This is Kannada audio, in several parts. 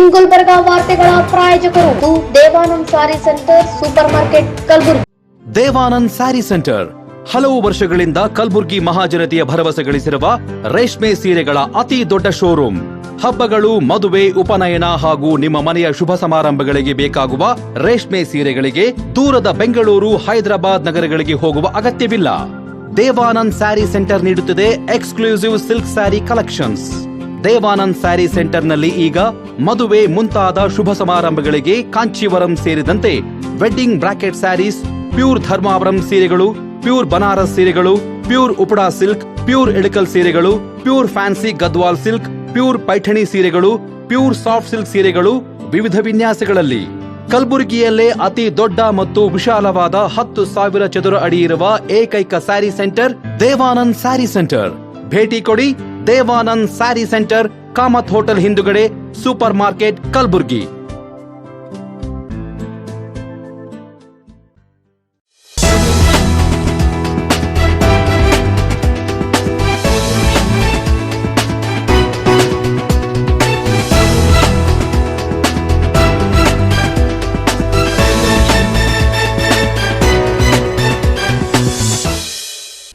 ಇನ್ ಗುಲ್ಬರ್ಗಾ ವಾರ್ತೆಗಳ ಪ್ರಾಯೋಜಕರು Devanand saree centre super market Kalaburagi. Devanand saree centre ಹಲವು ವರ್ಷಗಳಿಂದ ಕಲಬುರಗಿ ಮಹಾಜನತೆಯ ಭರವಸೆ ಗಳಿಸಿರುವ ರೇಷ್ಮೆ ಸೀರೆಗಳ ಅತಿ ದೊಡ್ಡ ಶೋರೂಮ್. ಹಬ್ಬಗಳು, ಮದುವೆ, ಉಪನಯನ ಹಾಗೂ ನಿಮ್ಮ ಮನೆಯ ಶುಭ ಸಮಾರಂಭಗಳಿಗೆ ಬೇಕಾಗುವ ರೇಷ್ಮೆ ಸೀರೆಗಳಿಗೆ ದೂರದ ಬೆಂಗಳೂರು, ಹೈದರಾಬಾದ್ ನಗರಗಳಿಗೆ ಹೋಗುವ ಅಗತ್ಯವಿಲ್ಲ. ದೇವಾನಂದ್ ಸ್ಯಾರಿ ಸೆಂಟರ್ ನೀಡುತ್ತಿದೆ exclusive silk saree collections. Devanand saree ಸೆಂಟರ್ನಲ್ಲಿ ಈಗ ಮದುವೆ ಮುಂತಾದ ಶುಭ ಸಮಾರಂಭಗಳಿಗೆ ಕಾಂಚೀವರಂ ಸೇರಿದಂತೆ wedding brocade sarees, pure Dharmavaram ಸೀರೆಗಳು, ಪ್ಯೂರ್ ಬನಾರಸ್ ಸೀರೆಗಳು, pure Uppada silk, pure Ilkal ಸೀರೆಗಳು, pure fancy Gadwal silk, pure Paithani ಸೀರೆಗಳು, ಪ್ಯೂರ್ ಸಾಫ್ಟ್ ಸಿಲ್ಕ್ ಸೀರೆಗಳು ವಿವಿಧ ವಿನ್ಯಾಸಗಳಲ್ಲಿ. ಕಲಬುರಗಿಯಲ್ಲೇ ಅತಿ ದೊಡ್ಡ ಮತ್ತು ವಿಶಾಲವಾದ 10,000 ಚದುರ ಅಡಿ ಇರುವ ಏಕೈಕ sari centre Devanand saree centre. ಭೇಟಿ ಕೊಡಿ. Devanand saree centre, Kamath hotel ಹಿಂದುಗಡೆ, ಸೂಪರ್ ಮಾರ್ಕೆಟ್, ಕಲಬುರಗಿ.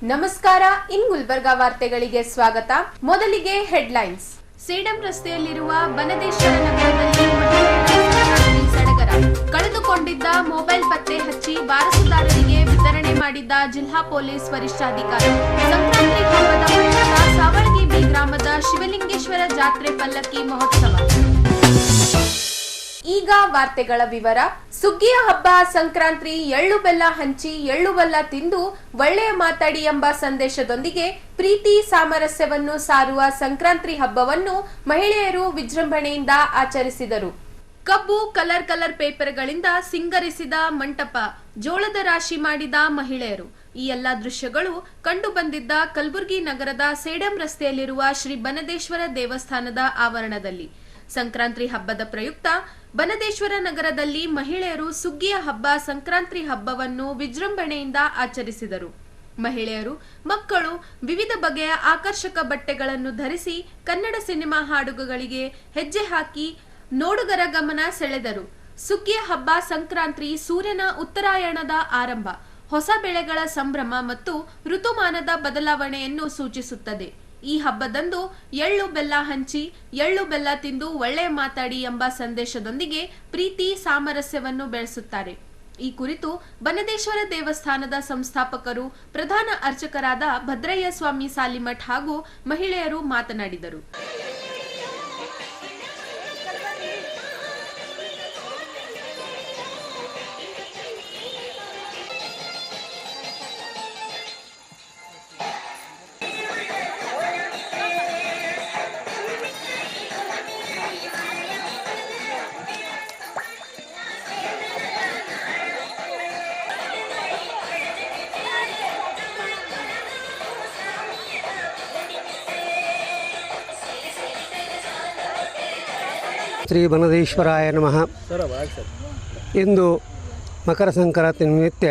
ನಮಸ್ಕಾರ. ಇನ್ ಗುಲ್ಬರ್ಗಾ ವಾರ್ತೆಗಳಿಗೆ ಸ್ವಾಗತ. ಮೊದಲಿಗೆ ಹೆಡ್ಲೈನ್ಸ್. ಸೇಡಂ ರಸ್ತೆಯಲ್ಲಿರುವ ಬನದೇಶ್ವರ ನಗರದಲ್ಲಿ ಸಡಗರ. ಕಳೆದುಕೊಂಡಿದ್ದ ಮೊಬೈಲ್ ಪತ್ತೆ ಹಚ್ಚಿ ವಾರಸುದಾರರಿಗೆ ವಿತರಣೆ ಮಾಡಿದ್ದ ಜಿಲ್ಲಾ ಪೊಲೀಸ್ ವರಿಷ್ಠಾಧಿಕಾರಿ. ಸಂಕ್ರಾಂತಿ ಹಬ್ಬದ ಪ್ರಯುಕ್ತ ಸಾವಳಗಿ ಬಿ ಗ್ರಾಮದ ಶಿವಲಿಂಗೇಶ್ವರ ಜಾತ್ರೆ ಪಲ್ಲಕ್ಕಿ ಮಹೋತ್ಸವ. ಈಗ ವಾರ್ತೆಗಳ ವಿವರ. ಸುಗ್ಗಿಯ ಹಬ್ಬ ಸಂಕ್ರಾಂತಿ, ಎಳ್ಳು ಬೆಲ್ಲ ಹಂಚಿ ಎಳ್ಳು ಬೆಲ್ಲ ತಿಂದು ಒಳ್ಳೆಯ ಮಾತಾಡಿ ಎಂಬ ಸಂದೇಶದೊಂದಿಗೆ ಪ್ರೀತಿ ಸಾಮರಸ್ಯವನ್ನು ಸಾರುವ ಸಂಕ್ರಾಂತಿ ಹಬ್ಬವನ್ನು ಮಹಿಳೆಯರು ವಿಜೃಂಭಣೆಯಿಂದ ಆಚರಿಸಿದರು. ಕಬ್ಬು, ಕಲರ್ ಪೇಪರ್ಗಳಿಂದ ಸಿಂಗರಿಸಿದ ಮಂಟಪ, ಜೋಳದ ರಾಶಿ ಮಾಡಿದ ಮಹಿಳೆಯರು. ಈ ಎಲ್ಲಾ ದೃಶ್ಯಗಳು ಕಂಡು ಬಂದಿದ್ದ ಕಲಬುರಗಿ ನಗರದ ಸೇಡಂ ರಸ್ತೆಯಲ್ಲಿರುವ ಶ್ರೀ ಬನದೇಶ್ವರ ದೇವಸ್ಥಾನದ ಆವರಣದಲ್ಲಿ. ಸಂಕ್ರಾಂತಿ ಹಬ್ಬದ ಪ್ರಯುಕ್ತ ಬನದೇಶ್ವರ ನಗರದಲ್ಲಿ ಮಹಿಳೆಯರು ಸುಗ್ಗಿಯ ಹಬ್ಬ ಸಂಕ್ರಾಂತಿ ಹಬ್ಬವನ್ನು ವಿಜೃಂಭಣೆಯಿಂದ ಆಚರಿಸಿದರು. ಮಹಿಳೆಯರು, ಮಕ್ಕಳು ವಿವಿಧ ಬಗೆಯ ಆಕರ್ಷಕ ಬಟ್ಟೆಗಳನ್ನು ಧರಿಸಿ ಕನ್ನಡ ಸಿನಿಮಾ ಹಾಡುಗಳಿಗೆ ಹೆಜ್ಜೆ ಹಾಕಿ ನೋಡುಗರ ಗಮನ ಸೆಳೆದರು. ಸುಗ್ಗಿಯ ಹಬ್ಬ ಸಂಕ್ರಾಂತಿ ಸೂರ್ಯನ ಉತ್ತರಾಯಣದ ಆರಂಭ, ಹೊಸ ಬೆಳೆಗಳ ಸಂಭ್ರಮ ಮತ್ತು ಋತುಮಾನದ ಬದಲಾವಣೆಯನ್ನು ಸೂಚಿಸುತ್ತದೆ. ಈ ಹಬ್ಬದಂದು ಎಳ್ಳು ಬೆಲ್ಲ ಹಂಚಿ ಎಳ್ಳು ಬೆಲ್ಲ ತಿಂದು ಒಳ್ಳೆ ಮಾತಾಡಿ ಎಂಬ ಸಂದೇಶದೊಂದಿಗೆ ಪ್ರೀತಿ ಸಾಮರಸ್ಯವನ್ನು ಬೆಳೆಸುತ್ತಾರೆ. ಈ ಕುರಿತು ಬನದೇಶ್ವರ ದೇವಸ್ಥಾನದ ಸಂಸ್ಥಾಪಕರು, ಪ್ರಧಾನ ಅರ್ಚಕರಾದ ಭದ್ರಯ್ಯ ಸ್ವಾಮಿ ಸಾಲಿಮಠ್ ಹಾಗೂ ಮಹಿಳೆಯರು ಮಾತನಾಡಿದರು. ಶ್ರೀ ಬನದೇಶ್ವರಾಯ ನಮಃ. ಇಂದು ಮಕರ ಸಂಕ್ರಾಂತಿ ನಿಮಿತ್ತ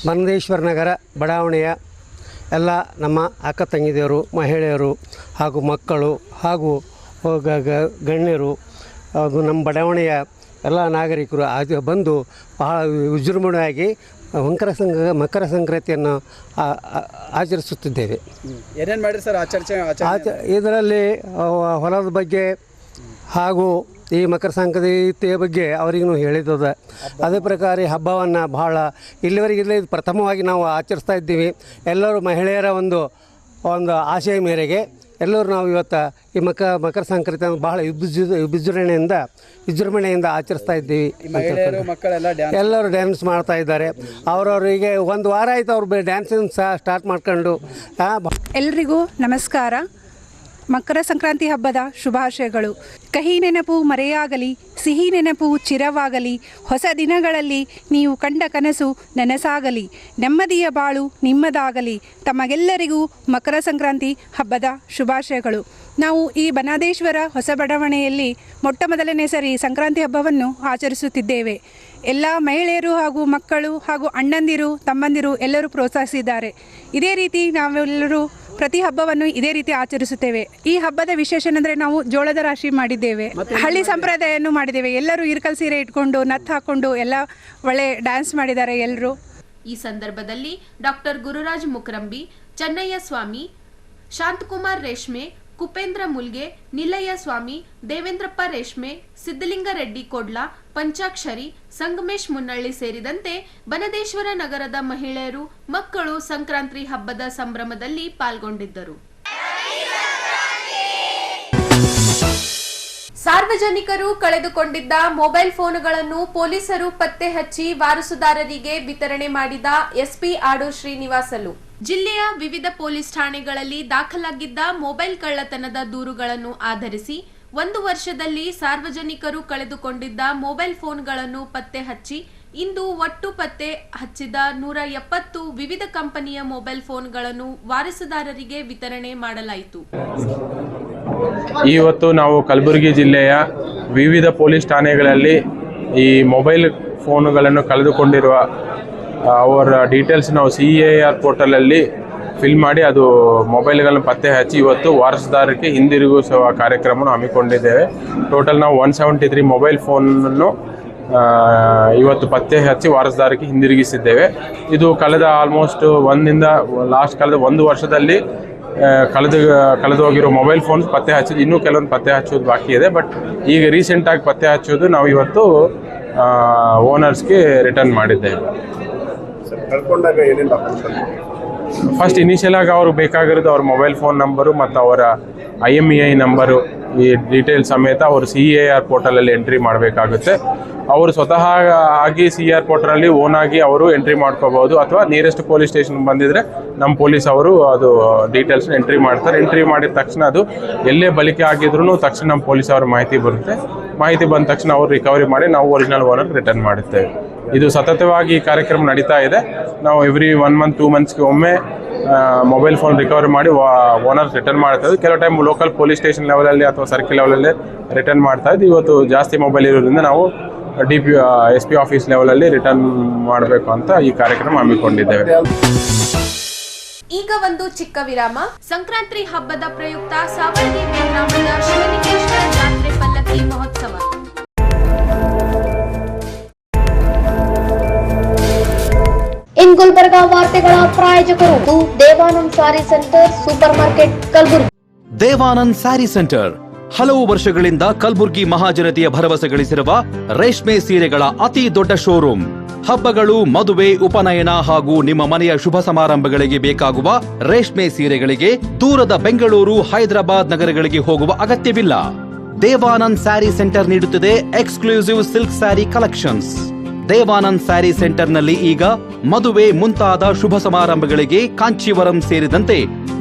ಬನದೇಶ್ವರ ನಗರ ಬಡಾವಣೆಯ ಎಲ್ಲ ನಮ್ಮ ಅಕ್ಕ ತಂಗಿದಿಯರು, ಮಹಿಳೆಯರು ಹಾಗೂ ಮಕ್ಕಳು ಹಾಗೂ ಗಣ್ಯರು ಹಾಗೂ ನಮ್ಮ ಬಡಾವಣೆಯ ಎಲ್ಲ ನಾಗರಿಕರು ಬಂದು ಬಹಳ ವಿಜೃಂಭಣೆಯಾಗಿ ಮಕರ ಸಂಕ್ರಾಂತಿಯನ್ನು ಆಚರಿಸುತ್ತಿದ್ದೇವೆ. ಏನೇನು ಮಾಡಿರಿ ಸರ್ ಇದರಲ್ಲಿ ಹೊಲದ ಬಗ್ಗೆ ಹಾಗೂ ಈ ಮಕರ ಸಂಕ್ರಾಂತಿಯ ಬಗ್ಗೆ ಅವರಿಗೂ ಹೇಳಿದ್ದದ. ಅದೇ ಪ್ರಕಾರ ಹಬ್ಬವನ್ನು ಬಹಳ ಇಲ್ಲಿವರೆಗಿಲ್ಲ ಇದು ಪ್ರಥಮವಾಗಿ ನಾವು ಆಚರಿಸ್ತಾ ಇದ್ದೀವಿ. ಎಲ್ಲರೂ ಮಹಿಳೆಯರ ಒಂದು ಆಶಯ ಮೇರೆಗೆ ಎಲ್ಲರೂ ನಾವು ಇವತ್ತು ಈ ಮಕರ ಸಂಕ್ರಾಂತಿಯನ್ನು ಬಹಳ ವಿಜೃಂಭಣೆಯಿಂದ ಆಚರಿಸ್ತಾ ಇದ್ದೀವಿ. ಎಲ್ಲರೂ ಡ್ಯಾನ್ಸ್ ಮಾಡ್ತಾ ಇದ್ದಾರೆ. ಅವರವರಿಗೆ ಒಂದು ವಾರ ಆಯಿತು ಅವ್ರು ಡ್ಯಾನ್ಸನ್ನು ಸಹ ಸ್ಟಾರ್ಟ್ ಮಾಡ್ಕೊಂಡು. ಎಲ್ರಿಗೂ ನಮಸ್ಕಾರ. ಮಕರ ಸಂಕ್ರಾಂತಿ ಹಬ್ಬದ ಶುಭಾಶಯಗಳು. ಕಹಿ ನೆನಪು ಮರೆಯಾಗಲಿ, ಸಿಹಿ ನೆನಪು ಚಿರವಾಗಲಿ, ಹೊಸ ದಿನಗಳಲ್ಲಿ ನೀವು ಕಂಡ ಕನಸು ನನಸಾಗಲಿ, ನೆಮ್ಮದಿಯ ಬಾಳು ನಿಮ್ಮದಾಗಲಿ. ತಮಗೆಲ್ಲರಿಗೂ ಮಕರ ಸಂಕ್ರಾಂತಿ ಹಬ್ಬದ ಶುಭಾಶಯಗಳು. ನಾವು ಈ ಬನದೇಶ್ವರ ಹೊಸ ಬಡಾವಣೆಯಲ್ಲಿ ಮೊಟ್ಟ ಮೊದಲನೇ ಸರಿ ಸಂಕ್ರಾಂತಿ ಹಬ್ಬವನ್ನು ಆಚರಿಸುತ್ತಿದ್ದೇವೆ. ಎಲ್ಲ ಮಹಿಳೆಯರು ಹಾಗೂ ಮಕ್ಕಳು ಹಾಗೂ ಅಣ್ಣಂದಿರು, ತಮ್ಮಂದಿರು ಎಲ್ಲರೂ ಪ್ರೋತ್ಸಾಹಿಸಿದ್ದಾರೆ. ಇದೇ ರೀತಿ ನಾವೆಲ್ಲರೂ ಪ್ರತಿ ಹಬ್ಬವನ್ನು ಇದೇ ರೀತಿ ಆಚರಿಸುತ್ತೇವೆ. ಈ ಹಬ್ಬದ ವಿಶೇಷ ಅಂದರೆ ನಾವು ಜೋಳದ ರಾಶಿ ಮಾಡಿದ್ದೇವೆ. ಮಾಡಿದ್ದೇವೆ. ಹಳ್ಳಿ ಸಂಪ್ರದಾಯವನ್ನು ಮಾಡಿದ್ದೇವೆ. ಎಲ್ಲರೂ ಇರ್ಕಲ್ ಸೀರೆ ಇಟ್ಕೊಂಡು ನತ್ತು ಹಾಕೊಂಡು ಎಲ್ಲ ಒಳ್ಳೆ ಡ್ಯಾನ್ಸ್ ಮಾಡಿದ್ದಾರೆ ಎಲ್ಲರೂ. ಈ ಸಂದರ್ಭದಲ್ಲಿ ಡಾಕ್ಟರ್ ಗುರುರಾಜ್ ಮುಕ್ರಂಬಿ, ಚೆನ್ನಯ್ಯ ಸ್ವಾಮಿ, ಶಾಂತಕುಮಾರ್ ರೇಷ್ಮೆ, ಕುಪೇಂದ್ರ ಮುಲ್ಗೆ, ನಿಲಯ್ಯ ಸ್ವಾಮಿ, ದೇವೇಂದ್ರಪ್ಪ ರೇಷ್ಮೆ, ಸಿದ್ದಲಿಂಗ ರೆಡ್ಡಿ ಕೊಡ್ಲ, ಪಂಚಾಕ್ಷರಿ, ಸಂಗಮೇಶ್ ಮುನ್ನಳ್ಳಿ ಸೇರಿದಂತೆ ಬನದೇಶ್ವರ ನಗರದ ಮಹಿಳೆಯರು, ಮಕ್ಕಳು ಸಂಕ್ರಾಂತಿ ಹಬ್ಬದ ಸಂಭ್ರಮದಲ್ಲಿ ಪಾಲ್ಗೊಂಡಿದ್ದರು. ಸಾರ್ವಜನಿಕರು ಕಳೆದುಕೊಂಡಿದ್ದ ಮೊಬೈಲ್ ಫೋನ್ಗಳನ್ನು ಪೊಲೀಸರು ಪತ್ತೆ ಹಚ್ಚಿ ವಾರಸುದಾರರಿಗೆ ವಿತರಣೆ ಮಾಡಿದ ಎಸ್ಪಿ ಆಡೂರು ಶ್ರೀನಿವಾಸಲು. ಜಿಲ್ಲೆಯ ವಿವಿಧ ಪೊಲೀಸ್ ಠಾಣೆಗಳಲ್ಲಿ ದಾಖಲಾಗಿದ್ದ ಮೊಬೈಲ್ ಕಳ್ಳತನದ ದೂರುಗಳನ್ನು ಆಧರಿಸಿ 1 ವರ್ಷದಲ್ಲಿ ಸಾರ್ವಜನಿಕರು ಕಳೆದುಕೊಂಡಿದ್ದ ಮೊಬೈಲ್ ಫೋನ್ಗಳನ್ನು ಪತ್ತೆ ಹಚ್ಚಿ ಇಂದು ಒಟ್ಟು ಪತ್ತೆ ಹಚ್ಚಿದ 170 ವಿವಿಧ ಕಂಪನಿಯ ಮೊಬೈಲ್ ಫೋನ್ಗಳನ್ನು ವಾರಸುದಾರರಿಗೆ ವಿತರಣೆ ಮಾಡಲಾಯಿತು. ಇವತ್ತು ನಾವು ಕಲಬುರಗಿ ಜಿಲ್ಲೆಯ ವಿವಿಧ ಪೊಲೀಸ್ ಠಾಣೆಗಳಲ್ಲಿ ಈ ಮೊಬೈಲ್ ಫೋನುಗಳನ್ನು ಕಳೆದುಕೊಂಡಿರುವ ಅವರ ಡೀಟೇಲ್ಸ್ ನಾವು CAR ಪೋರ್ಟಲಲ್ಲಿ ಫಿಲ್ ಮಾಡಿ ಅದು ಮೊಬೈಲ್ಗಳನ್ನು ಪತ್ತೆ ಹಚ್ಚಿ ಇವತ್ತು ವಾರಸುದಾರರಿಗೆ ಹಿಂದಿರುಗಿಸುವ ಕಾರ್ಯಕ್ರಮವನ್ನು ಹಮ್ಮಿಕೊಂಡಿದ್ದೇವೆ. ಟೋಟಲ್ ನಾವು 173 ಮೊಬೈಲ್ ಫೋನನ್ನು ಇವತ್ತು ಪತ್ತೆ ಹಚ್ಚಿ ವಾರಸುದಾರರಿಗೆ ಹಿಂದಿರುಗಿಸಿದ್ದೇವೆ. ಇದು ಕಳೆದ ಆಲ್ಮೋಸ್ಟ್ ಕಳೆದ 1 ವರ್ಷದಲ್ಲಿ ಕಳೆದು ಹೋಗಿರೋ ಮೊಬೈಲ್ ಫೋನ್ಸ್ ಪತ್ತೆ ಹಚ್ಚೋದು, ಇನ್ನೂ ಕೆಲವೊಂದು ಪತ್ತೆ ಹಚ್ಚೋದು ಬಾಕಿ ಇದೆ. ಬಟ್ ಈಗ ರೀಸೆಂಟಾಗಿ ಪತ್ತೆ ಹಚ್ಚೋದು ನಾವು ಇವತ್ತು ಓನರ್ಸ್ಗೆ ರಿಟರ್ನ್ ಮಾಡಿದ್ದೇವೆ. ಫಸ್ಟ್ ಇನಿಷಿಯಲ್ ಆಗಿ ಅವ್ರಿಗೆ ಬೇಕಾಗಿರೋದು ಅವ್ರ ಮೊಬೈಲ್ ಫೋನ್ ನಂಬರು ಮತ್ತು ಅವರ IMEI ನಂಬರು, ಈ ಡೀಟೇಲ್ ಸಮೇತ ಅವರು CAR ಪೋರ್ಟಲಲ್ಲಿ ಎಂಟ್ರಿ ಮಾಡಬೇಕಾಗುತ್ತೆ. ಅವರು ಸ್ವತಃ ಆಗಿ CAR ಪೋರ್ಟಲಲ್ಲಿ ಓನ್ ಆಗಿ ಅವರು ಎಂಟ್ರಿ ಮಾಡ್ಕೋಬಹುದು, ಅಥವಾ ನಿಯರೆಸ್ಟ್ ಪೊಲೀಸ್ ಸ್ಟೇಷನ್ ಬಂದಿದ್ರೆ ನಮ್ಮ ಪೊಲೀಸ್ ಅವರು ಅದು ಡೀಟೇಲ್ಸ್ನ ಎಂಟ್ರಿ ಮಾಡ್ತಾರೆ. ಎಂಟ್ರಿ ಮಾಡಿದ ತಕ್ಷಣ ಅದು ಎಲ್ಲೇ ಬಳಿಕೆ ಆಗಿದ್ರು ತಕ್ಷಣ ನಮ್ಮ ಪೊಲೀಸ್ ಅವ್ರ ಮಾಹಿತಿ ಬರುತ್ತೆ. ಮಾಹಿತಿ ಬಂದ ತಕ್ಷಣ ಅವರು ರಿಕವರಿ ಮಾಡಿ ನಾವು ಒರಿಜಿನಲ್ ಓನರ್ ರಿಟರ್ನ್ ಮಾಡುತ್ತೇವೆ. ಇದು ಸತತವಾಗಿ ಈ ಕಾರ್ಯಕ್ರಮ ನಡೀತಾ ಇದೆ. ನಾವು ಎವ್ರಿ 1 ಮಂತ್ 2 ಮಂತ್ಸ್ಗೆ ಒಮ್ಮೆ ಮೊಬೈಲ್ ಫೋನ್ ರಿಕವರಿ ಮಾಡಿ ಓನರ್ಸ್ ರಿಟರ್ನ್ ಮಾಡ್ತಾ ಇದ್ದೀವಿ. ಕೆಲವು ಟೈಮ್ ಲೋಕಲ್ ಪೊಲೀಸ್ ಸ್ಟೇಷನ್ ಲೆವೆಲಲ್ಲಿ ಅಥವಾ ಸರ್ಕಿಲ್ ಲೆವೆಲಲ್ಲಿ ರಿಟರ್ನ್ ಮಾಡ್ತಾ ಇದ್ದೀವಿ. ಇವತ್ತು ಜಾಸ್ತಿ ಮೊಬೈಲ್ ಇರೋದ್ರಿಂದ ನಾವು SP ಆಫೀಸ್ ಲೆವೆಲಲ್ಲಿ ರಿಟರ್ನ್ ಮಾಡಬೇಕು ಅಂತ ಈ ಕಾರ್ಯಕ್ರಮ ಹಮ್ಮಿಕೊಂಡಿದ್ದೇವೆ. ಈಗ ಒಂದು ಚಿಕ್ಕ ವಿರಾಮ. ಸಂಕ್ರಾಂತಿ ಹಬ್ಬದ ಪ್ರಯುಕ್ತ ಸಾವಳಗಿ ಗ್ರಾಮದ ಶಿವಲಿಂಗೇಶ್ವರ ಜಾತ್ರೆ ಪಲ್ಲಕ್ಕಿ ಮಹೋತ್ಸವ. ಇನ್ ಗುಲ್ಬರ್ಗಾ ವಾರ್ತೆಗಳ ಪ್ರಾಯೋಜಕರು Devanand saree centre super market Kalaburagi. Devanand saree centre ಹಲವು ವರ್ಷಗಳಿಂದ ಕಲಬುರ್ಗಿ ಮಹಾಜನತೆಯ ಭರವಸೆ ಗಳಿಸಿರುವ ರೇಷ್ಮೆ ಸೀರೆಗಳ ಅತಿ ದೊಡ್ಡ ಶೋರೂಮ್. ಹಬ್ಬಗಳು, ಮದುವೆ, ಉಪನಯನ ಹಾಗೂ ನಿಮ್ಮ ಮನೆಯ ಶುಭ ಸಮಾರಂಭಗಳಿಗೆ ಬೇಕಾಗುವ ರೇಷ್ಮೆ ಸೀರೆಗಳಿಗೆ ದೂರದ ಬೆಂಗಳೂರು, ಹೈದರಾಬಾದ್ ನಗರಗಳಿಗೆ ಹೋಗುವ ಅಗತ್ಯವಿಲ್ಲ. ದೇವಾನಂದ್ ಸ್ಯಾರಿ ಸೆಂಟರ್ ನೀಡುತ್ತಿದೆ exclusive silk saree collections. Devanand saree ಸೆಂಟರ್ನಲ್ಲಿ ಈಗ ಮದುವೆ ಮುಂತಾದ ಶುಭ ಸಮಾರಂಭಗಳಿಗೆ ಕಾಂಚೀವರಂ ಸೇರಿದಂತೆ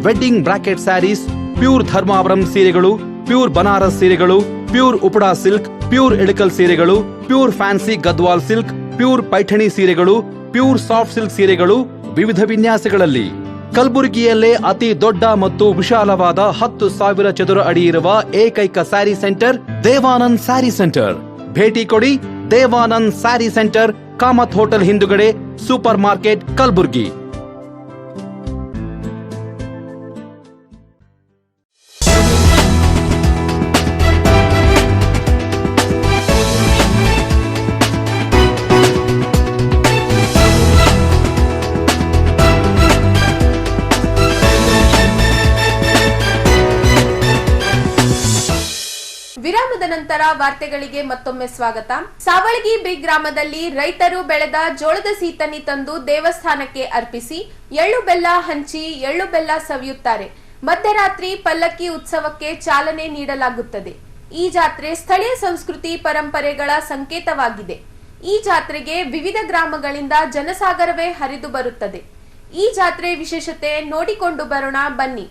wedding brocade sarees, pure Dharmavaram ಸೀರೆಗಳು, ಪ್ಯೂರ್ ಬನಾರಸ್ ಸೀರೆಗಳು, pure Uppada silk, pure Ilkal ಸೀರೆಗಳು, pure fancy Gadwal silk, pure Paithani ಸೀರೆಗಳು, ಪ್ಯೂರ್ ಸಾಫ್ಟ್ ಸಿಲ್ಕ್ ಸೀರೆಗಳು ವಿವಿಧ ವಿನ್ಯಾಸಗಳಲ್ಲಿ. ಕಲಬುರಗಿಯಲ್ಲೇ ಅತಿ ದೊಡ್ಡ ಮತ್ತು ವಿಶಾಲವಾದ 10,000 ಚದುರ ಅಡಿ ಇರುವ ಏಕೈಕ sari centre Devanand saree centre. ಭೇಟಿ ಕೊಡಿ. Devanand saree centre, Kamath hotel ಹಿಂದುಗಡೆ, ಸೂಪರ್ ಮಾರ್ಕೆಟ್, ಕಲಬುರ್ಗಿ. ವಿರಾಮದ ನಂತರ ವಾರ್ತೆಗಳಿಗೆ ಮತ್ತೊಮ್ಮೆ ಸ್ವಾಗತ. ಸಾವಳಗಿ ಬಿ ಗ್ರಾಮದಲ್ಲಿ ರೈತರು ಬೆಳೆದ ಜೋಳದ ಸೀತನಿ ತಂದು ದೇವಸ್ಥಾನಕ್ಕೆ ಅರ್ಪಿಸಿ ಎಳ್ಳು ಬೆಲ್ಲ ಹಂಚಿ ಎಳ್ಳು ಬೆಲ್ಲ ಸವಿಯುತ್ತಾರೆ. ಮಧ್ಯರಾತ್ರಿ ಪಲ್ಲಕ್ಕಿ ಉತ್ಸವಕ್ಕೆ ಚಾಲನೆ ನೀಡಲಾಗುತ್ತದೆ. ಈ ಜಾತ್ರೆ ಸ್ಥಳೀಯ ಸಂಸ್ಕೃತಿ ಪರಂಪರೆಗಳ ಸಂಕೇತವಾಗಿದೆ. ಈ ಜಾತ್ರೆಗೆ ವಿವಿಧ ಗ್ರಾಮಗಳಿಂದ ಜನಸಾಗರವೇ ಹರಿದು ಬರುತ್ತದೆ. ಈ ಜಾತ್ರೆ ವಿಶೇಷತೆ ನೋಡಿಕೊಂಡು ಬರೋಣ ಬನ್ನಿ.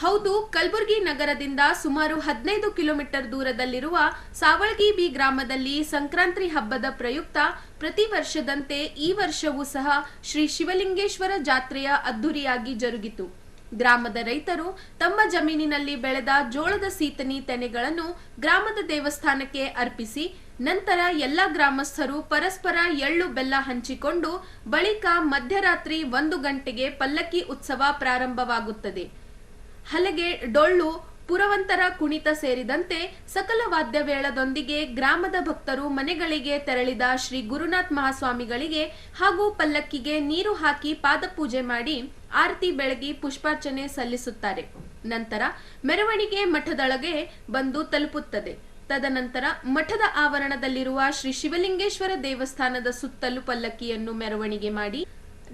ಹೌದು, ಕಲಬುರಗಿ ನಗರದಿಂದ ಸುಮಾರು 15 ಕಿಲೋಮೀಟರ್ ದೂರದಲ್ಲಿರುವ ಸಾವಳಗಿ ಬಿ ಗ್ರಾಮದಲ್ಲಿ ಸಂಕ್ರಾಂತಿ ಹಬ್ಬದ ಪ್ರಯುಕ್ತ ಪ್ರತಿ ವರ್ಷದಂತೆ ಈ ವರ್ಷವೂ ಸಹ ಶ್ರೀ ಶಿವಲಿಂಗೇಶ್ವರ ಜಾತ್ರೆಯ ಅದ್ದೂರಿಯಾಗಿ ಜರುಗಿತು. ಗ್ರಾಮದ ರೈತರು ತಮ್ಮ ಜಮೀನಿನಲ್ಲಿ ಬೆಳೆದ ಜೋಳದ ಸೀತನಿ ತೆನೆಗಳನ್ನು ಗ್ರಾಮದ ದೇವಸ್ಥಾನಕ್ಕೆ ಅರ್ಪಿಸಿ ನಂತರ ಎಲ್ಲ ಗ್ರಾಮಸ್ಥರು ಪರಸ್ಪರ ಎಳ್ಳು ಬೆಲ್ಲ ಹಂಚಿಕೊಂಡು ಬಳಿಕ ಮಧ್ಯರಾತ್ರಿ 1 ಗಂಟೆಗೆ ಪಲ್ಲಕ್ಕಿ ಉತ್ಸವ ಪ್ರಾರಂಭವಾಗುತ್ತದೆ. ಹಲಗೆ, ಡೊಳ್ಳು, ಪುರವಂತರ ಕುಣಿತ ಸೇರಿದಂತೆ ಸಕಲ ವಾದ್ಯ ಮೇಳದೊಂದಿಗೆ ಗ್ರಾಮದ ಭಕ್ತರು ಮನೆಗಳಿಗೆ ತೆರಳಿದ ಶ್ರೀ ಗುರುನಾಥ ಮಹಾಸ್ವಾಮಿಗಳಿಗೆ ಹಾಗೂ ಪಲ್ಲಕ್ಕಿಗೆ ನೀರು ಹಾಕಿ ಪಾದಪೂಜೆ ಮಾಡಿ ಆರತಿ ಬೆಳಗಿ ಪುಷ್ಪಾರ್ಚನೆ ಸಲ್ಲಿಸುತ್ತಾರೆ. ನಂತರ ಮೆರವಣಿಗೆ ಮಠದೊಳಗೆ ಬಂದು ತಲುಪುತ್ತದೆ. ತದನಂತರ ಮಠದ ಆವರಣದಲ್ಲಿರುವ ಶ್ರೀ ಶಿವಲಿಂಗೇಶ್ವರ ದೇವಸ್ಥಾನದ ಸುತ್ತಲೂ ಪಲ್ಲಕ್ಕಿಯನ್ನು ಮೆರವಣಿಗೆ ಮಾಡಿ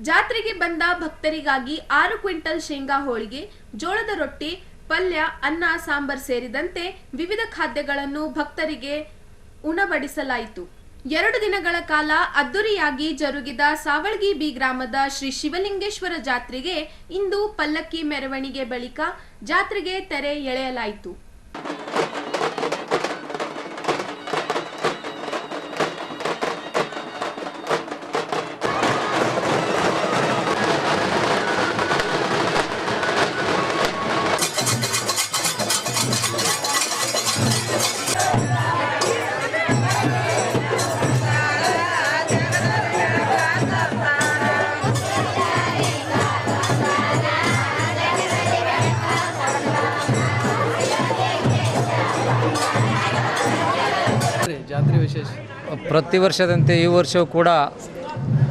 ಜಾತ್ರೆಗೆ ಬಂದ ಭಕ್ತರಿಗಾಗಿ 6 ಕ್ವಿಂಟಲ್ ಶೇಂಗಾ ಹೋಳಿಗೆ, ಜೋಳದ ರೊಟ್ಟಿ, ಪಲ್ಯ, ಅನ್ನ, ಸಾಂಬಾರ್ ಸೇರಿದಂತೆ ವಿವಿಧ ಖಾದ್ಯಗಳನ್ನು ಭಕ್ತರಿಗೆ ಉಣಬಡಿಸಲಾಯಿತು. 2 ದಿನಗಳ ಕಾಲ ಅದ್ದೂರಿಯಾಗಿ ಜರುಗಿದ ಸಾವಳಗಿ ಬಿ ಗ್ರಾಮದ ಶ್ರೀ ಶಿವಲಿಂಗೇಶ್ವರ ಜಾತ್ರೆಗೆ ಇಂದು ಪಲ್ಲಕ್ಕಿ ಮೆರವಣಿಗೆ ಬಳಿಕ ಜಾತ್ರೆಗೆ ತೆರೆ ಎಳೆಯಲಾಯಿತು. ಜಾತ್ರೆ ವಿಶೇಷ ಪ್ರತಿ ವರ್ಷದಂತೆ ಈ ವರ್ಷವೂ ಕೂಡ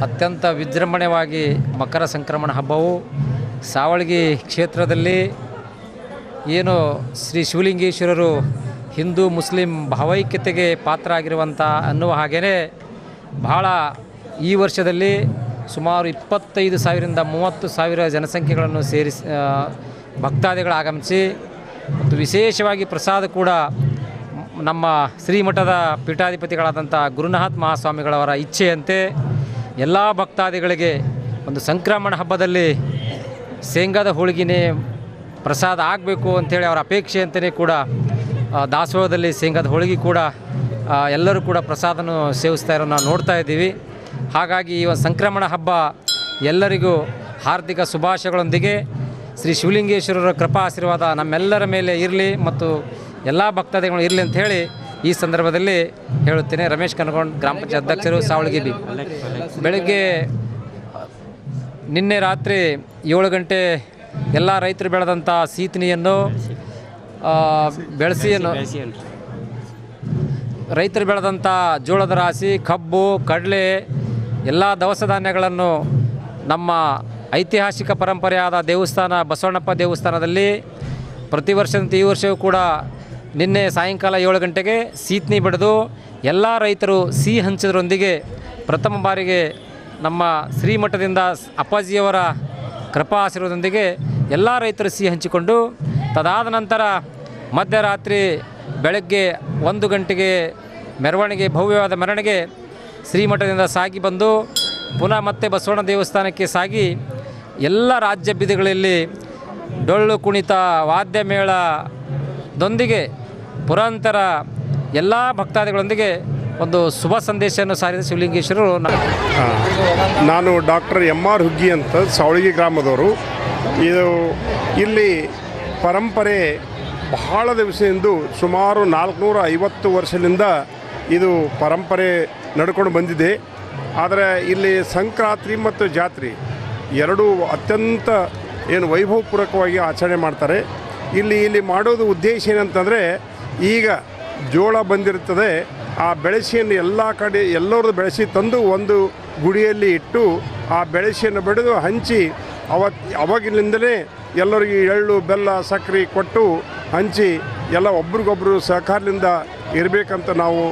ಅತ್ಯಂತ ವಿಜೃಂಭಣೆಯಾಗಿ ಮಕರ ಸಂಕ್ರಮಣ ಹಬ್ಬವು ಸಾವಳಗಿ ಕ್ಷೇತ್ರದಲ್ಲಿ ಏನು ಶ್ರೀ ಶಿವಲಿಂಗೇಶ್ವರರು ಹಿಂದೂ ಮುಸ್ಲಿಂ ಭಾವೈಕ್ಯತೆಗೆ ಪಾತ್ರ ಆಗಿರುವಂಥ ಅನ್ನುವ ಹಾಗೆಯೇ ಬಹಳ ಈ ವರ್ಷದಲ್ಲಿ ಸುಮಾರು 25,000ರಿಂದ 30,000 ಜನಸಂಖ್ಯೆಗಳನ್ನು ಸೇರಿಸಿ ಭಕ್ತಾದಿಗಳು ಆಗಮಿಸಿ ಮತ್ತು ವಿಶೇಷವಾಗಿ ಪ್ರಸಾದ ಕೂಡ ನಮ್ಮ ಶ್ರೀಮಠದ ಪೀಠಾಧಿಪತಿಗಳಾದಂಥ ಗುರುನಾಥ ಮಹಾಸ್ವಾಮಿಗಳವರ ಇಚ್ಛೆಯಂತೆ ಎಲ್ಲ ಭಕ್ತಾದಿಗಳಿಗೆ ಒಂದು ಸಂಕ್ರಮಣ ಹಬ್ಬದಲ್ಲಿ ಶೇಂಗಾದ ಹೋಳಿಗೆನೇ ಪ್ರಸಾದ ಆಗಬೇಕು ಅಂಥೇಳಿ ಅವರ ಅಪೇಕ್ಷೆಯಂತೆಯೇ ಕೂಡ ದಾಸೋಹದಲ್ಲಿ ಶೇಂಗಾದ ಹೋಳಿಗೆ ಕೂಡ ಎಲ್ಲರೂ ಕೂಡ ಪ್ರಸಾದವನ್ನು ಸೇವಿಸ್ತಾ ಇರೋ ನಾವು ನೋಡ್ತಾ ಇದ್ದೀವಿ. ಹಾಗಾಗಿ ಈ ಒಂದು ಸಂಕ್ರಮಣ ಹಬ್ಬ ಎಲ್ಲರಿಗೂ ಹಾರ್ದಿಕ ಶುಭಾಶಯಗಳೊಂದಿಗೆ ಶ್ರೀ ಶಿವಲಿಂಗೇಶ್ವರರ ಕೃಪಾ ಆಶೀರ್ವಾದ ನಮ್ಮೆಲ್ಲರ ಮೇಲೆ ಇರಲಿ ಮತ್ತು ಎಲ್ಲ ಭಕ್ತಾದಿಗಳು ಇರಲಿ ಅಂತ ಹೇಳಿ ಈ ಸಂದರ್ಭದಲ್ಲಿ ಹೇಳುತ್ತೇನೆ. ರಮೇಶ್ ಕನಗೊಂಡ್, ಗ್ರಾಮ ಪಂಚಾಯತ್ ಅಧ್ಯಕ್ಷರು, ಸಾವಳಗಿ ಬಿ. ಬೆಳಗ್ಗೆ ನಿನ್ನೆ ರಾತ್ರಿ 7 ಗಂಟೆ ಎಲ್ಲ ರೈತರು ಬೆಳೆದಂಥ ಸೀತನಿಯನ್ನು ರೈತರು ಬೆಳೆದಂಥ ಜೋಳದ ರಾಶಿ, ಕಬ್ಬು, ಕಡಲೆ ಎಲ್ಲ ದವಸ ಧಾನ್ಯಗಳನ್ನು ನಮ್ಮ ಐತಿಹಾಸಿಕ ಪರಂಪರೆಯಾದ ದೇವಸ್ಥಾನ ಬಸವಣ್ಣಪ್ಪ ದೇವಸ್ಥಾನದಲ್ಲಿ ಪ್ರತಿ ವರ್ಷದಂತೆ ಈ ವರ್ಷವೂ ಕೂಡ ನಿನ್ನೆ ಸಾಯಂಕಾಲ 7 ಗಂಟೆಗೆ ಸೀತ್ನಿ ಬಡಿದು ಎಲ್ಲ ರೈತರು ಸಿಹಿ ಹಂಚೋದ್ರೊಂದಿಗೆ ಪ್ರಥಮ ಬಾರಿಗೆ ನಮ್ಮ ಶ್ರೀಮಠದಿಂದ ಅಪ್ಪಾಜಿಯವರ ಕೃಪಾ ಆಶೀರ್ವಾದದೊಂದಿಗೆ ಎಲ್ಲ ರೈತರು ಸಿಹಿ ಹಂಚಿಕೊಂಡು ತದಾದ ನಂತರ ಮಧ್ಯರಾತ್ರಿ ಬೆಳಗ್ಗೆ 1 ಗಂಟೆಗೆ ಮೆರವಣಿಗೆ, ಭವ್ಯವಾದ ಮೆರವಣಿಗೆ ಶ್ರೀಮಠದಿಂದ ಸಾಗಿ ಬಂದು ಪುನಃ ಮತ್ತೆ ಬಸವಣ್ಣ ದೇವಸ್ಥಾನಕ್ಕೆ ಸಾಗಿ ಎಲ್ಲ ರಾಜ್ಯ ಬೀದಿಗಳಲ್ಲಿ ಡೊಳ್ಳು ಕುಣಿತ, ವಾದ್ಯ ಮೇಳದೊಂದಿಗೆ ಪುರಾಂತರ ಎಲ್ಲ ಭಕ್ತಾದಿಗಳೊಂದಿಗೆ ಒಂದು ಶುಭ ಸಂದೇಶವನ್ನು ಸಾರಿದ ಶಿವಲಿಂಗೇಶ್ವರರು. ನಾನು ಡಾಕ್ಟರ್ MR ಹುಗ್ಗಿ ಅಂತ ಸಾವಳಗಿ ಗ್ರಾಮದವರು. ಇಲ್ಲಿ ಪರಂಪರೆ ಬಹಳ ದಿವಸದಿಂದ ಸುಮಾರು 450 ವರ್ಷದಿಂದ ಇದು ಪರಂಪರೆ ನಡ್ಕೊಂಡು ಬಂದಿದೆ. ಆದರೆ ಇಲ್ಲಿ ಸಂಕ್ರಾಂತಿ ಮತ್ತು ಜಾತ್ರೆ ಎರಡೂ ಅತ್ಯಂತ ವೈಭವಪೂರ್ವಕವಾಗಿ ಆಚರಣೆ ಮಾಡ್ತಾರೆ. ಇಲ್ಲಿ ಮಾಡೋದು ಉದ್ದೇಶ ಏನಂತಂದರೆ, ಈಗ ಜೋಳ ಬಂದಿರ್ತದೆ, ಆ ಬೆಳೆಸಿಯನ್ನು ಎಲ್ಲ ಕಡೆ ಎಲ್ಲರದ್ದು ಬೆಳೆಸಿ ತಂದು ಒಂದು ಗುಡಿಯಲ್ಲಿ ಇಟ್ಟು ಆ ಬೆಳೆಸಿಯನ್ನು ಬೆಳೆದು ಹಂಚಿ ಅವಾಗಿನಿಂದಲೇ ಎಲ್ಲರಿಗೆ ಎಳ್ಳು, ಬೆಲ್ಲ, ಸಕ್ಕರೆ ಕೊಟ್ಟು ಹಂಚಿ ಎಲ್ಲ ಒಬ್ರಿಗೊಬ್ಬರು ಸಹಕಾರದಿಂದ ಇರಬೇಕಂತ ನಾವು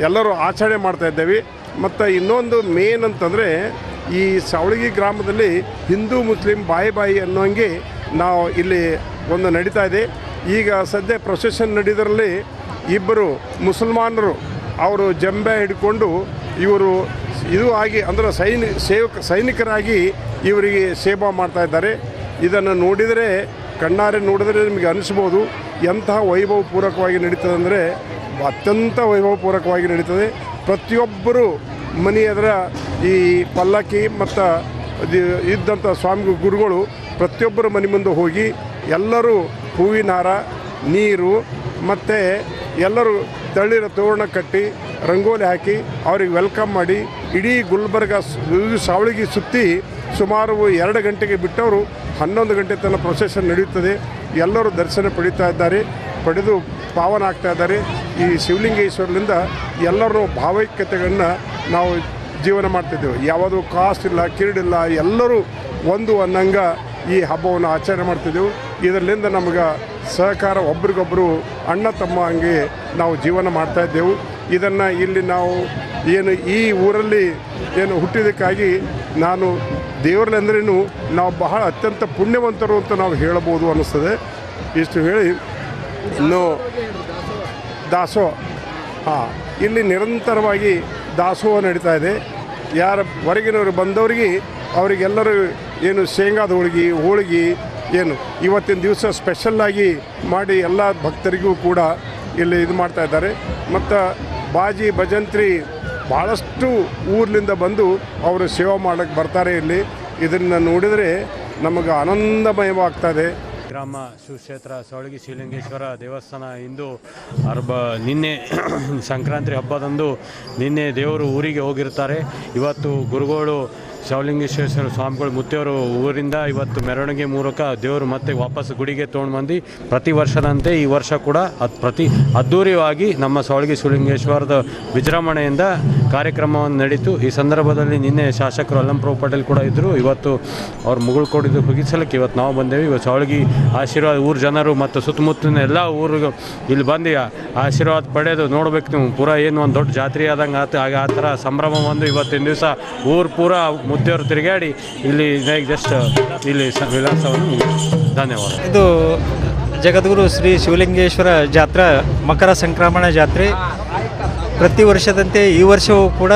ಎಲ್ಲರೂ ಆಚರಣೆ ಮಾಡ್ತಾಯಿದ್ದೇವೆ. ಮತ್ತು ಇನ್ನೊಂದು ಮೇನ್ ಅಂತಂದರೆ, ಈ ಸಾವಳಗಿ ಗ್ರಾಮದಲ್ಲಿ ಹಿಂದೂ ಮುಸ್ಲಿಂ ಬಾಯಿ ಅನ್ನೋಂಗೆ ನಾವು ಇಲ್ಲಿ ಒಂದು ನಡೀತಾ ಇದೆ. ಈಗ ಸದ್ಯ ಪ್ರೊಸೆಷನ್ ನಡೆಯೋದ್ರಲ್ಲಿ ಇಬ್ಬರು ಮುಸಲ್ಮಾನರು ಅವರು ಜಂಬೆ ಹಿಡ್ಕೊಂಡು ಇವರು ಇದು ಆಗಿ ಅಂದರೆ ಸೈನಿಕರಾಗಿ ಇವರಿಗೆ ಸೇವಾ ಮಾಡ್ತಾಯಿದ್ದಾರೆ. ಇದನ್ನು ನೋಡಿದರೆ, ಕಣ್ಣಾರೆ ನೋಡಿದರೆ ನಿಮಗೆ ಅನಿಸ್ಬೋದು ಎಂತಹ ವೈಭವಪೂರ್ವಕವಾಗಿ ನಡೀತದೆ ಅಂದರೆ ಅತ್ಯಂತ ವೈಭವಪೂರ್ವಕವಾಗಿ ನಡೀತದೆ. ಪ್ರತಿಯೊಬ್ಬರು ಮನೆ ಎದುರ ಈ ಪಲ್ಲಕ್ಕಿ ಮತ್ತು ಇದ್ದಂಥ ಸ್ವಾಮಿ ಗುರುಗಳು ಪ್ರತಿಯೊಬ್ಬರ ಮನೆ ಮುಂದೆ ಹೋಗಿ ಎಲ್ಲರೂ ಹೂವಿನ ಹಾರ, ನೀರು ಮತ್ತು ಎಲ್ಲರೂ ತಳಿರ ತೋರಣ ಕಟ್ಟಿ ರಂಗೋಲಿ ಹಾಕಿ ಅವ್ರಿಗೆ ವೆಲ್ಕಮ್ ಮಾಡಿ ಇಡೀ ಗುಲ್ಬರ್ಗ ಸಾವಳಗಿ ಸುತ್ತಿ ಸುಮಾರು 2 ಗಂಟೆಗೆ ಬಿಟ್ಟವರು 11 ಗಂಟೆ ತನಕ ಪ್ರೊಸೆಷನ್ ನಡೆಯುತ್ತದೆ. ಎಲ್ಲರೂ ದರ್ಶನ ಪಡೀತಾ ಇದ್ದಾರೆ, ಪಡೆದು ಪಾವನ ಆಗ್ತಾ ಇದ್ದಾರೆ. ಈ ಶಿವಲಿಂಗೇಶ್ವರನಿಂದ ಎಲ್ಲರೂ ಭಾವೈಕ್ಯತೆಗಳನ್ನ ನಾವು ಜೀವನ ಮಾಡ್ತಿದ್ದೇವೆ. ಯಾವುದೂ ಕಾಸ್ಟ್ ಇಲ್ಲ, ಕಿರೀಡಿಲ್ಲ, ಎಲ್ಲರೂ ಒಂದು ಅನ್ನಂಗ ಈ ಹಬ್ಬವನ್ನು ಆಚರಣೆ ಮಾಡ್ತಿದ್ದೆವು. ಇದರಿಂದ ನಮಗೆ ಸಹಕಾರ, ಒಬ್ರಿಗೊಬ್ಬರು ಅಣ್ಣ ತಮ್ಮ ಹಂಗೆ ನಾವು ಜೀವನ ಮಾಡ್ತಾಯಿದ್ದೆವು. ಇದನ್ನು ಇಲ್ಲಿ ನಾವು ಏನು ಈ ಊರಲ್ಲಿ ಏನು ಹುಟ್ಟಿದ್ದಕ್ಕಾಗಿ ನಾನು ದೇವರಲ್ಲಂದ್ರೂ ನಾವು ಬಹಳ ಅತ್ಯಂತ ಪುಣ್ಯವಂತರು ಅಂತ ನಾವು ಹೇಳಬಹುದು ಅನ್ನಿಸ್ತದೆ. ಇಷ್ಟು ಹೇಳಿ ಇನ್ನು ದಾಸೋಹ, ಇಲ್ಲಿ ನಿರಂತರವಾಗಿ ದಾಸೋಹ ನಡೀತಾ ಇದೆ. ಯಾರ ಹೊರಗಿನವರು ಬಂದವರಿಗೆ ಅವರಿಗೆಲ್ಲರೂ ಏನು ಶೇಂಗಾದ ಹೋಳಿಗೆ ಏನು ಇವತ್ತಿನ ದಿವಸ ಸ್ಪೆಷಲ್ಲಾಗಿ ಮಾಡಿ ಎಲ್ಲ ಭಕ್ತರಿಗೂ ಕೂಡ ಇಲ್ಲಿ ಇದು ಮಾಡ್ತಾ ಇದ್ದಾರೆ. ಮತ್ತು ಬಾಜಿ ಭಜಂತ್ರಿ ಭಾಳಷ್ಟು ಊರ್ಲಿಂದ ಬಂದು ಅವರು ಸೇವೆ ಮಾಡೋಕ್ಕೆ ಬರ್ತಾರೆ. ಇಲ್ಲಿ ಇದನ್ನು ನೋಡಿದರೆ ನಮಗೆ ಆನಂದಮಯವಾಗ್ತದೆ. ಗ್ರಾಮ ಸುಕ್ಷೇತ್ರ ಸವಳಗಿ ಶಿವಲಿಂಗೇಶ್ವರ ದೇವಸ್ಥಾನ ಇಂದು ನಿನ್ನೆ ಸಂಕ್ರಾಂತಿ ಹಬ್ಬದಂದು ನಿನ್ನೆ ದೇವರು ಊರಿಗೆ ಹೋಗಿರ್ತಾರೆ. ಇವತ್ತು ಗುರುಗಳು ಶಿವಲಿಂಗೇಶ್ವರ ಸ್ವಾಮಿಗಳು ಮುತ್ತೆಯವರು ಊರಿಂದ ಇವತ್ತು ಮೆರವಣಿಗೆ ಮೂಲಕ ದೇವರು ಮತ್ತೆ ವಾಪಸ್ ಗುಡಿಗೆ ತೊಗೊಂಡು ಬಂದು ಪ್ರತಿ ವರ್ಷದಂತೆ ಈ ವರ್ಷ ಕೂಡ ಅದ್ಧೂರಿಯಾಗಿ ನಮ್ಮ ಸವಳಗಿ ಶಿವಲಿಂಗೇಶ್ವರದ ವಿಜೃಂಭಣೆಯಿಂದ ಕಾರ್ಯಕ್ರಮವನ್ನು ನಡೀತು. ಈ ಸಂದರ್ಭದಲ್ಲಿ ನಿನ್ನೆ ಶಾಸಕರು ಅಲ್ಲಂಪ್ರಭು ಪಟೇಲ್ ಕೂಡ ಇದ್ದರು. ಇವತ್ತು ಅವ್ರು ಮುಗುಳು ಕೊಡಿದ್ದು ಮುಗಿಸಲಿಕ್ಕೆ ಇವತ್ತು ನಾವು ಬಂದೇವೆ. ಇವತ್ತು ಸವಳಗಿ ಆಶೀರ್ವಾದ ಊರು ಜನರು ಮತ್ತು ಸುತ್ತಮುತ್ತಲಿನ ಎಲ್ಲ ಊರಿಗೂ ಇಲ್ಲಿ ಬಂದು ಆಶೀರ್ವಾದ ಪಡೆದು ನೋಡ್ಬೇಕು. ನೀವು ಪೂರಾ ಏನು ಒಂದು ದೊಡ್ಡ ಜಾತ್ರೆ ಆದಂಗೆ ಆ ಥರ ಸಂಭ್ರಮ ಒಂದು ಇವತ್ತಿನ ದಿವಸ ಊರು ಪೂರಾ ಮುದ್ದೆಯವರು ತಿರುಗಾಡಿ ಇಲ್ಲಿ ಜಸ್ಟ್ ಇಲ್ಲಿ ವಿಳಾಸವನ್ನು ಧನ್ಯವಾದ. ಇದು ಜಗದ್ಗುರು ಶ್ರೀ ಶಿವಲಿಂಗೇಶ್ವರ ಜಾತ್ರಾ ಮಕರ ಸಂಕ್ರಮಣ ಜಾತ್ರೆ ಪ್ರತಿ ವರ್ಷದಂತೆ ಈ ವರ್ಷವೂ ಕೂಡ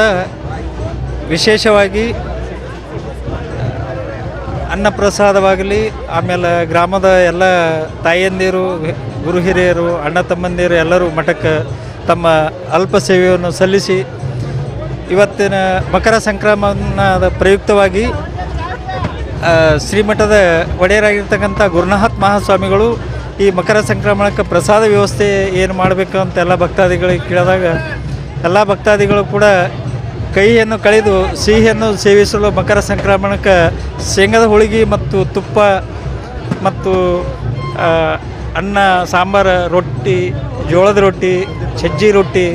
ವಿಶೇಷವಾಗಿ ಅನ್ನಪ್ರಸಾದವಾಗಲಿ, ಆಮೇಲೆ ಗ್ರಾಮದ ಎಲ್ಲ ತಾಯಂದಿರು, ಗುರು ಹಿರಿಯರು, ಅಣ್ಣ ತಮ್ಮಂದಿರು ಎಲ್ಲರೂ ಮಠಕ್ಕೆ ತಮ್ಮ ಅಲ್ಪ ಸೇವೆಯನ್ನು ಸಲ್ಲಿಸಿ ಇವತ್ತಿನ ಮಕರ ಸಂಕ್ರಮಣದ ಪ್ರಯುಕ್ತವಾಗಿ ಶ್ರೀಮಠದ ಒಡೆಯರಾಗಿರ್ತಕ್ಕಂಥ ಗುರುನಾಥ್ ಮಹಾಸ್ವಾಮಿಗಳು ಈ ಮಕರ ಸಂಕ್ರಮಣಕ್ಕೆ ಪ್ರಸಾದ ವ್ಯವಸ್ಥೆ ಏನು ಮಾಡಬೇಕು ಅಂತ ಎಲ್ಲ ಭಕ್ತಾದಿಗಳಿಗೆ ಕೇಳಿದಾಗ ಎಲ್ಲ ಭಕ್ತಾದಿಗಳು ಕೂಡ ಕೈಯನ್ನು ಕಳೆದು ಸಿಹಿಯನ್ನು ಸೇವಿಸಲು ಮಕರ ಸಂಕ್ರಮಣಕ್ಕೆ ಶೇಂಗಾದ ಹೋಳಿಗೆ ಮತ್ತು ತುಪ್ಪ ಮತ್ತು ಅನ್ನ, ಸಾಂಬಾರು, ರೊಟ್ಟಿ, ಜೋಳದ ರೊಟ್ಟಿ, ಸಜ್ಜಿ ರೊಟ್ಟಿ,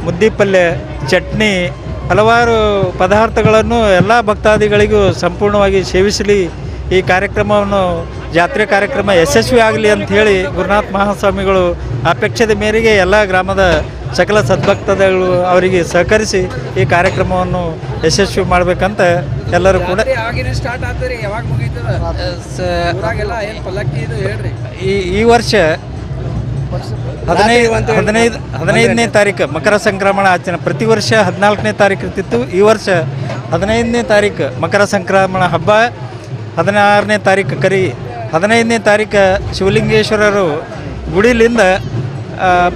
ಮುದ್ದೆ ಪಲ್ಯ, ಚಟ್ನಿ, ಹಲವಾರು ಪದಾರ್ಥಗಳನ್ನು ಎಲ್ಲ ಭಕ್ತಾದಿಗಳಿಗೂ ಸಂಪೂರ್ಣವಾಗಿ ಸೇವಿಸಲಿ, ಈ ಕಾರ್ಯಕ್ರಮವನ್ನು ಜಾತ್ರೆ ಕಾರ್ಯಕ್ರಮ ಯಶಸ್ವಿ ಆಗಲಿ ಅಂಥೇಳಿ ಗುರುನಾಥ್ ಮಹಾಸ್ವಾಮಿಗಳು ಅಪೇಕ್ಷೆದ ಮೇರೆಗೆ ಎಲ್ಲ ಗ್ರಾಮದ ಸಕಲ ಸದ್ಭಕ್ತಗಳು ಅವರಿಗೆ ಸಹಕರಿಸಿ ಈ ಕಾರ್ಯಕ್ರಮವನ್ನು ಯಶಸ್ವಿ ಮಾಡಬೇಕಂತ ಎಲ್ಲರೂ ಕೂಡ ಈ ವರ್ಷ 15ನೇ ತಾರೀಕು ಮಕರ ಸಂಕ್ರಮಣ ಆಚರಣೆ. ಪ್ರತಿ ವರ್ಷ 14ನೇ ತಾರೀಕು ಇರ್ತಿತ್ತು. ಈ ವರ್ಷ 15ನೇ ತಾರೀಕು ಮಕರ ಸಂಕ್ರಮಣ ಹಬ್ಬ, 16ನೇ ತಾರೀಕು 15ನೇ ತಾರೀಕು ಶಿವಲಿಂಗೇಶ್ವರರು ಗುಡಿಲಿಂದ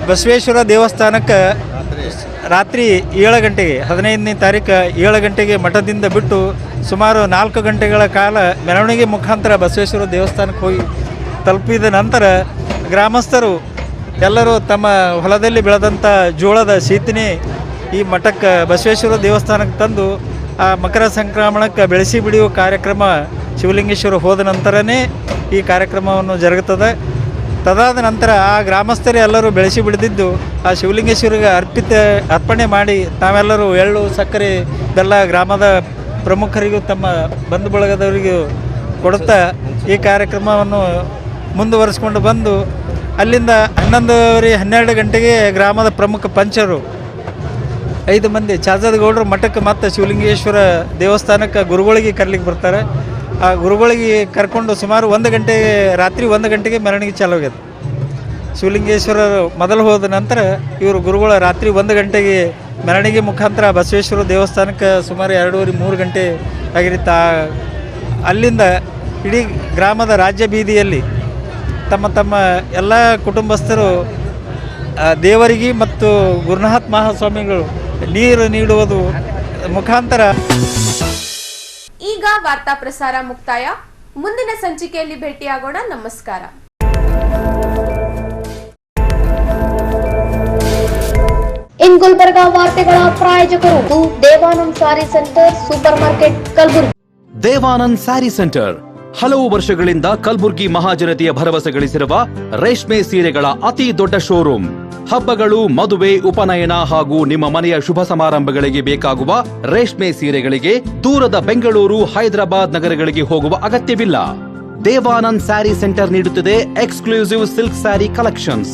ಬಸವೇಶ್ವರ ದೇವಸ್ಥಾನಕ್ಕೆ ರಾತ್ರಿ 7 ಗಂಟೆಗೆ 15ನೇ ತಾರೀಕು 7 ಗಂಟೆಗೆ ಮಠದಿಂದ ಬಿಟ್ಟು ಸುಮಾರು 4 ಗಂಟೆಗಳ ಕಾಲ ಮೆರವಣಿಗೆ ಮುಖಾಂತರ ಬಸವೇಶ್ವರ ದೇವಸ್ಥಾನಕ್ಕೆ ಹೋಗಿ ತಲುಪಿದ ನಂತರ ಗ್ರಾಮಸ್ಥರು ಎಲ್ಲರೂ ತಮ್ಮ ಹೊಲದಲ್ಲಿ ಬೆಳೆದಂಥ ಜೋಳದ ಸೀತನೆ ಈ ಮಠಕ್ಕೆ ಬಸವೇಶ್ವರ ದೇವಸ್ಥಾನಕ್ಕೆ ತಂದು ಆ ಮಕರ ಸಂಕ್ರಮಣಕ್ಕೆ ಬೆಳೆಸಿ ಬಿಡುವ ಕಾರ್ಯಕ್ರಮ ಶಿವಲಿಂಗೇಶ್ವರ ಹೋದ ನಂತರನೇ ಈ ಕಾರ್ಯಕ್ರಮವನ್ನು ಜರುಗುತ್ತದೆ. ತದಾದ ನಂತರ ಆ ಗ್ರಾಮಸ್ಥರೇ ಎಲ್ಲರೂ ಬೆಳೆಸಿ ಬಿಡಿದಿದ್ದು ಆ ಶಿವಲಿಂಗೇಶ್ವರಿಗೆ ಅರ್ಪಣೆ ಮಾಡಿ ತಾವೆಲ್ಲರೂ ಎಳ್ಳು, ಸಕ್ಕರೆ, ಬೆಲ್ಲ ಗ್ರಾಮದ ಪ್ರಮುಖರಿಗೂ ತಮ್ಮ ಬಂಧು ಬಳಗದವರಿಗೂ ಕೊಡುತ್ತಾ ಈ ಕಾರ್ಯಕ್ರಮವನ್ನು ಮುಂದುವರಿಸ್ಕೊಂಡು ಬಂದು ಅಲ್ಲಿಂದ 12 ಗಂಟೆಗೆ ಗ್ರಾಮದ ಪ್ರಮುಖ ಪಂಚರು 5 ಮಂದಿ ಚಾಜದ ಗೌಡರು ಮಠಕ್ಕೆ ಮತ್ತು ಶಿವಲಿಂಗೇಶ್ವರ ದೇವಸ್ಥಾನಕ್ಕೆ ಗುರುಗಳಿಗೆ ಕರ್ಲಿಕ್ಕೆ ಬರ್ತಾರೆ. ಆ ಗುರುಗಳಿಗೆ ಕರ್ಕೊಂಡು ಸುಮಾರು 1 ಗಂಟೆಗೆ ರಾತ್ರಿ 1 ಗಂಟೆಗೆ ಮೆರವಣಿಗೆ ಚಾಲು ಆಗ್ಯದ. ಶಿವಲಿಂಗೇಶ್ವರರು ಮೊದಲು ಹೋದ ನಂತರ ಇವರು ಗುರುಗಳ ರಾತ್ರಿ 1 ಗಂಟೆಗೆ ಮೆರವಣಿಗೆ ಮುಖಾಂತರ ಬಸವೇಶ್ವರ ದೇವಸ್ಥಾನಕ್ಕೆ ಸುಮಾರು 2:30-3 ಗಂಟೆ ಆಗಿರುತ್ತೆ. ಅಲ್ಲಿಂದ ಇಡೀ ಗ್ರಾಮದ ರಾಜ್ಯ ಬೀದಿಯಲ್ಲಿ ತಮ್ಮ ಎಲ್ಲ ಕುಟುಂಬಸ್ಥರು ದೇವರಿಗೆ ಮತ್ತು ಗುರುನಾಥ್ ಮಹಾಸ್ವಾಮಿಗಳು ನೀರು ನೀಡುವುದು ಮುಖಾಂತರ. ಈಗ ವಾರ್ತಾ ಪ್ರಸಾರ ಮುಕ್ತಾಯ. ಮುಂದಿನ ಸಂಚಿಕೆಯಲ್ಲಿ ಭೇಟಿಯಾಗೋಣ. ನಮಸ್ಕಾರ. ಇನ್ ಗುಲ್ಬರ್ಗಾ ವಾರ್ತೆಗಳ ಪ್ರಾಯೋಜಕರು Devanand saree centre super market Kalaburagi. Devanand saree centre ಹಲವು ವರ್ಷಗಳಿಂದ ಕಲಬುರ್ಗಿ ಮಹಾಜನತೆಯ ಭರವಸೆ ಗಳಿಸಿರುವ ರೇಷ್ಮೆ ಸೀರೆಗಳ ಅತಿ ದೊಡ್ಡ ಶೋರೂಮ್. ಹಬ್ಬಗಳು, ಮದುವೆ, ಉಪನಯನ ಹಾಗೂ ನಿಮ್ಮ ಮನೆಯ ಶುಭ ಸಮಾರಂಭಗಳಿಗೆ ಬೇಕಾಗುವ ರೇಷ್ಮೆ ಸೀರೆಗಳಿಗೆ ದೂರದ ಬೆಂಗಳೂರು, ಹೈದರಾಬಾದ್ ನಗರಗಳಿಗೆ ಹೋಗುವ ಅಗತ್ಯವಿಲ್ಲ. ದೇವಾನಂದ್ ಸ್ಯಾರಿ ಸೆಂಟರ್ ನೀಡುತ್ತಿದೆ exclusive silk saree collections.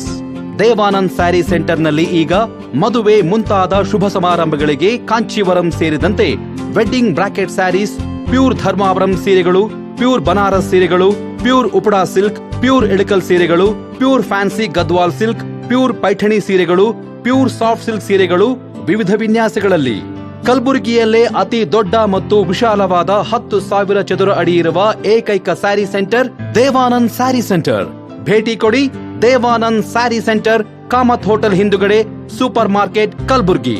Devanand saree ಸೆಂಟರ್ನಲ್ಲಿ ಈಗ ಮದುವೆ ಮುಂತಾದ ಶುಭ ಸಮಾರಂಭಗಳಿಗೆ ಕಾಂಚೀವರಂ ಸೇರಿದಂತೆ wedding brocade sarees, pure Dharmavaram ಸೀರೆಗಳು, ಪ್ಯೂರ್ ಬನಾರಸ್ ಸೀರೆಗಳು, pure Uppada silk, pure Ilkal ಸೀರೆಗಳು, pure fancy Gadwal silk, pure Paithani ಸೀರೆಗಳು, ಪ್ಯೂರ್ ಸಾಫ್ಟ್ ಸಿಲ್ಕ್ ಸೀರೆಗಳು ವಿವಿಧ ವಿನ್ಯಾಸಗಳಲ್ಲಿ. ಕಲಬುರಗಿಯಲ್ಲೇ ಅತಿ ದೊಡ್ಡ ಮತ್ತು ವಿಶಾಲವಾದ 10,000 ಚದುರ ಅಡಿ ಇರುವ ಏಕೈಕ sari centre Devanand saree centre. ಭೇಟಿ ಕೊಡಿ. Devanand saree centre, Kamath hotel ಹಿಂದುಗಡೆ, ಸೂಪರ್ ಮಾರ್ಕೆಟ್, ಕಲಬುರ್ಗಿ.